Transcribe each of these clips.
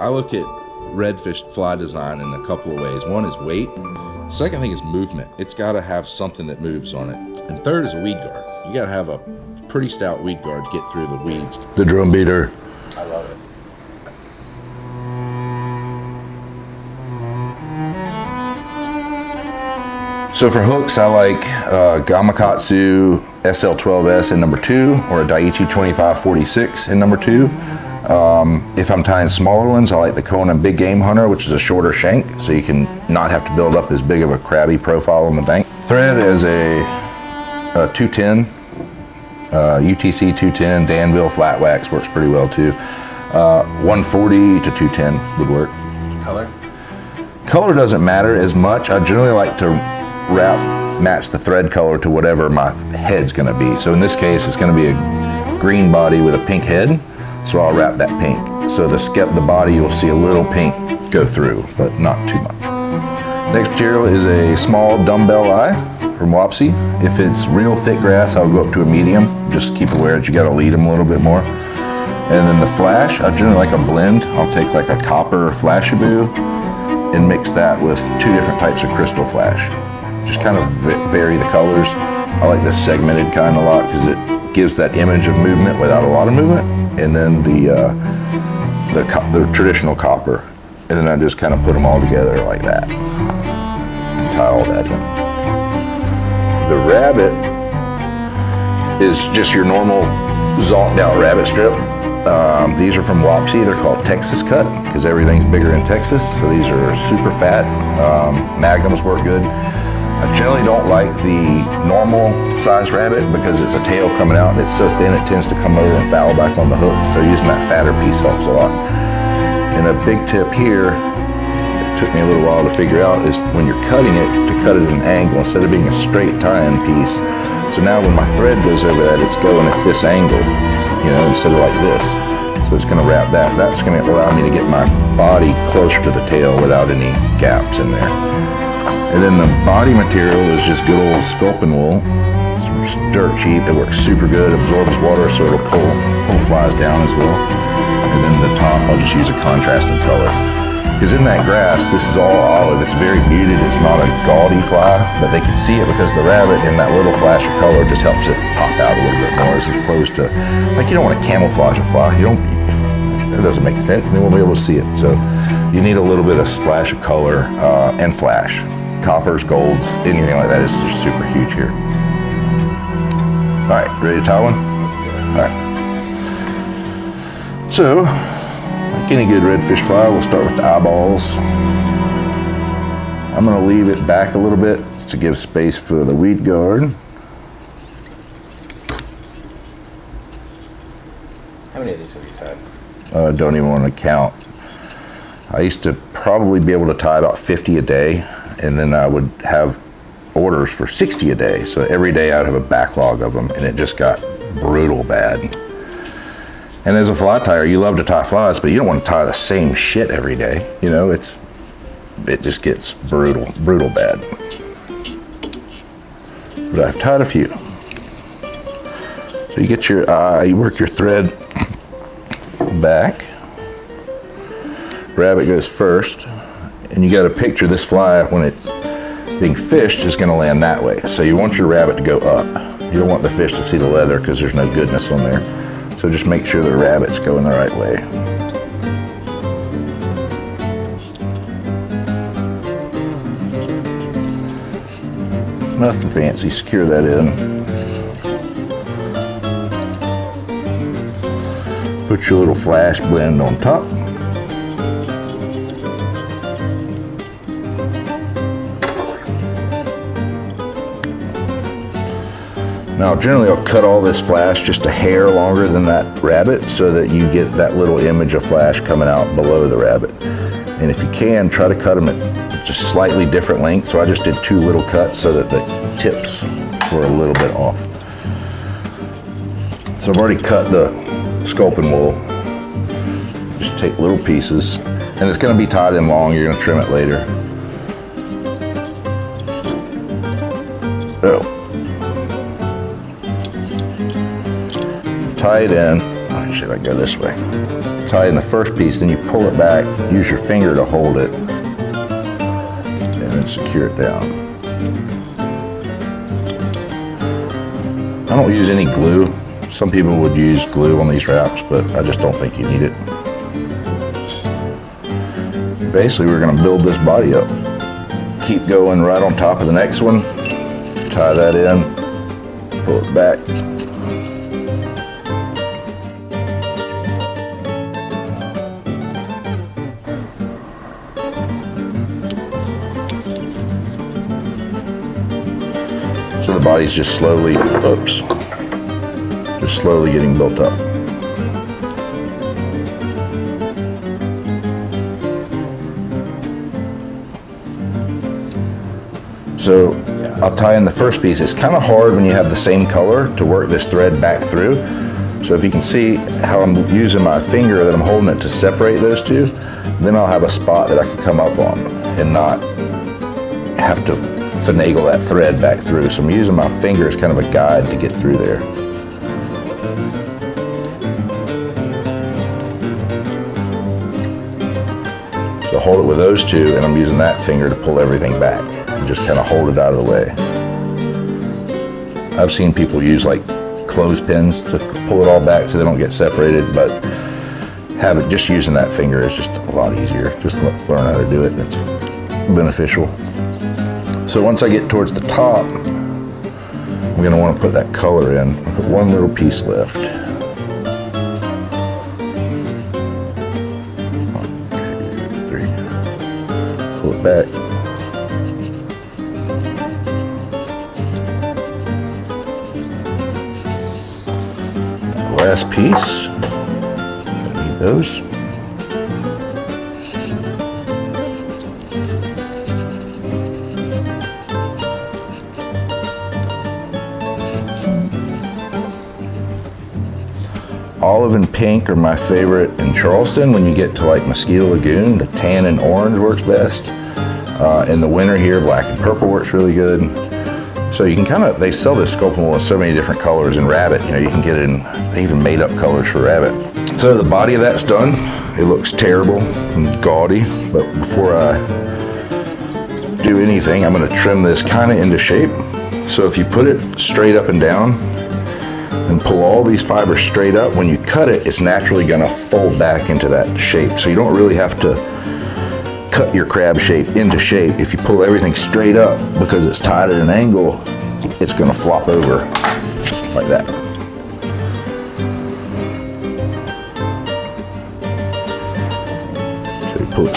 I look at redfish fly design in a couple of ways. One is weight. Second thing is movement. It's got to have something that moves on it. And third is a weed guard. You got to have a pretty stout weed guard to get through the weeds. The drum beater. I love it. So for hooks, I like Gamakatsu SL12S in number 2 or a Daiichi 2546 in number 2. If I'm tying smaller ones, I like the Conan Big Game Hunter, which is a shorter shank, so you can not have to build up as big of a crabby profile on the bank. Thread is a 210, UTC 210, Danville flat wax works pretty well too. 140 to 210 would work. Color? Color doesn't matter as much. I generally like to match the thread color to whatever my head's gonna be. So in this case, it's gonna be a green body with a pink head. So I'll wrap that pink. So the body, you'll see a little pink go through, but not too much. Next material is a small dumbbell eye from Wapsi. If it's real thick grass, I'll go up to a medium. Just keep aware that you gotta lead them a little bit more. And then the flash, I generally like a blend. I'll take like a copper Flashaboo and mix that with 2 different types of crystal flash. Just kind of vary the colors. I like this segmented kind a lot because it gives that image of movement without a lot of movement. And then the traditional copper. And then I just kind of put them all together like that. And tie all that in. The rabbit is just your normal zonked out rabbit strip. These are from Wapsi. They're called Texas cut because everything's bigger in Texas. So these are super fat. Magnums work good. I generally don't like the normal size rabbit because it's a tail coming out and it's so thin it tends to come over and foul back on the hook. So using that fatter piece helps a lot. And a big tip here, it took me a little while to figure out, is when you're cutting it, to cut it at an angle instead of being a straight tie-in piece. So now when my thread goes over that, it's going at this angle, you know, instead of like this. So it's gonna wrap that. That's gonna allow me to get my body closer to the tail without any gaps in there. And then the body material is just good old sculpin wool. It's dirt cheap, it works super good, absorbs water so it'll pull flies down as well. And then the top, I'll just use a contrasting color. Because in that grass, this is all olive, it's very muted, it's not a gaudy fly, but they can see it because the rabbit in that little flash of color just helps it pop out a little bit more as opposed to, like you don't want to camouflage a fly, it doesn't make sense and they won't be able to see it. So you need a little bit of splash of color and flash. Coppers, golds, anything like that is just super huge here. All right, ready to tie one? All right. So, like any good redfish fly, we'll start with the eyeballs. I'm gonna leave it back a little bit to give space for the weed guard. How many of these have you tied? Don't even want to count. I used to probably be able to tie about 50 a day, and then I would have orders for 60 a day. So every day I'd have a backlog of them, and it just got brutal bad. And as a fly tyer, you love to tie flies, but you don't want to tie the same shit every day. You know, it just gets brutal bad. But I've tied a few. So you get your eye, you work your thread back. Rabbit goes first, and you got to picture this fly when it's being fished is going to land that way. So you want your rabbit to go up. You don't want the fish to see the leather because there's no goodness on there. So just make sure the rabbit's going the right way. Nothing fancy, secure that in. Put your little flash blend on top. Now generally I'll cut all this flash just a hair longer than that rabbit so that you get that little image of flash coming out below the rabbit. And if you can, try to cut them at just slightly different lengths. So I just did 2 little cuts so that the tips were a little bit off. So I've already cut the sculpin wool. Just take little pieces. And it's gonna be tied in long, you're gonna trim it later. Oh. Tie it in. Oh shit, I go this way. tie in the first piece, then you pull it back, use your finger to hold it, and then secure it down. I don't use any glue. Some people would use glue on these wraps, but I just don't think you need it. Basically, we're gonna build this body up. Keep going right on top of the next one, tie that in, pull it back. So the body's just slowly, just slowly getting built up. So I'll tie in the first piece. It's kind of hard when you have the same color to work this thread back through. So if you can see how I'm using my finger that I'm holding it to separate those two, then I'll have a spot that I can come up on and not have to finagle that thread back through. So I'm using my finger as kind of a guide to get through there. So hold it with those two, and I'm using that finger to pull everything back. Just kind of hold it out of the way. I've seen people use like clothespins to pull it all back so they don't get separated, but just using that finger is just a lot easier. Just learn how to do it, and it's beneficial. So once I get towards the top, I'm going to want to put that color in. I'll put one little piece left. 1, 2, 3. Pull it back. Last piece, need those. Olive and pink are my favorite in Charleston. When you get to like Mosquito Lagoon, the tan and orange works best. In the winter here, black and purple works really good. So you can they sell this sculptable in so many different colors. In rabbit, you can get it in, they even made up colors for rabbit. So the body of that's done. It looks terrible and gaudy, but before I do anything, I'm gonna trim this kind of into shape. So if you put it straight up and down and pull all these fibers straight up, when you cut it, it's naturally gonna fold back into that shape. So you don't really have to cut your crab shape into shape. If you pull everything straight up, because it's tied at an angle, it's gonna flop over like that. So you pull it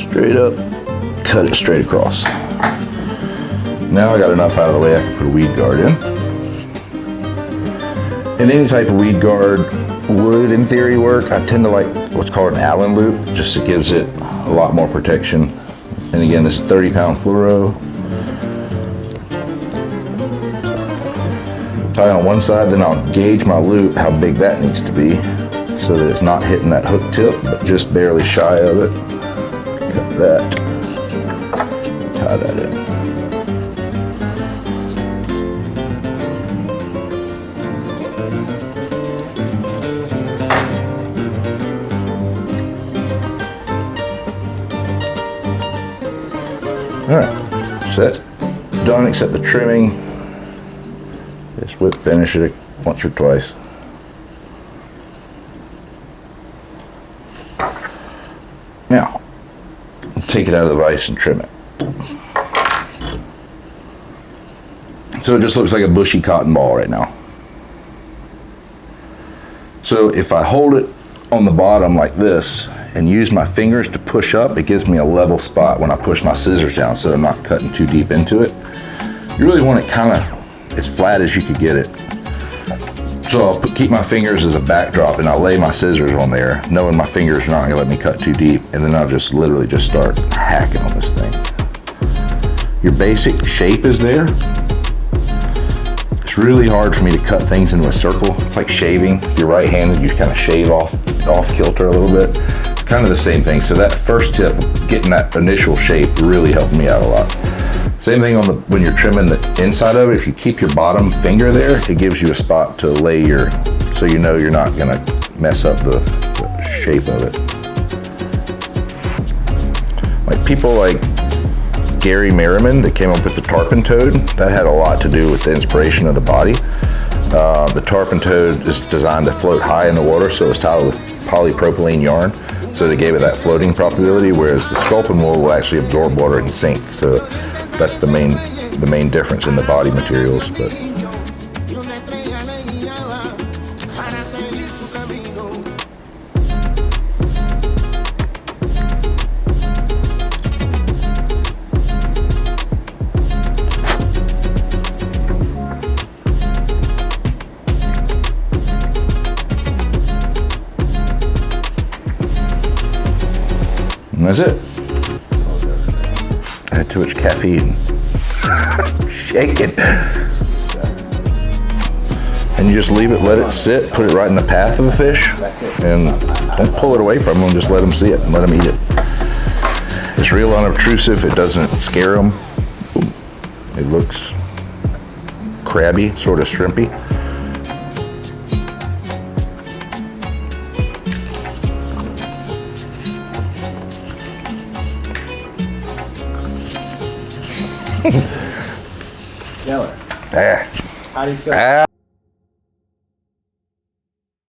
straight up, cut it straight across. Now I got enough out of the way I can put a weed guard in. And any type of weed guard would, in theory, work. I tend to like what's called an Allen loop, just it gives it a lot more protection. And again, this is 30-pound fluoro. Tie on one side, then I'll gauge my loop, how big that needs to be, so that it's not hitting that hook tip, but just barely shy of it. Cut that, tie that in. All right, so that's done except the trimming. Just whip finish it once or twice. Now, take it out of the vise and trim it. So it just looks like a bushy cotton ball right now. So if I hold it on the bottom like this and use my fingers to push up, it gives me a level spot when I push my scissors down so I'm not cutting too deep into it. You really want it kind of as flat as you could get it. So I'll keep my fingers as a backdrop and I'll lay my scissors on there, knowing my fingers are not gonna let me cut too deep, and then I'll just literally just start hacking on this thing. Your basic shape is there. It's really hard for me to cut things into a circle. It's like shaving. If you're right-handed, you kind of shave off kilter a little bit. It's kind of the same thing. So that first tip, getting that initial shape, really helped me out a lot. Same thing when you're trimming the inside of it. If you keep your bottom finger there, it gives you a spot to lay your so you know you're not gonna mess up the shape of it. Like people like Gary Merriman that came up with the tarpon toad, that had a lot to do with the inspiration of the body. The tarpon toad is designed to float high in the water, so it's tied with polypropylene yarn, so they gave it that floating property, whereas the sculpin wool will actually absorb water and sink. So that's the main difference in the body materials. But and that's it. I had too much caffeine. Shake it. And you just leave it, let it sit, put it right in the path of the fish, and don't pull it away from them, just let them see it and let them eat it. It's real unobtrusive, it doesn't scare them. It looks crabby, sort of shrimpy. Taylor, Ah. how do you feel? Ah.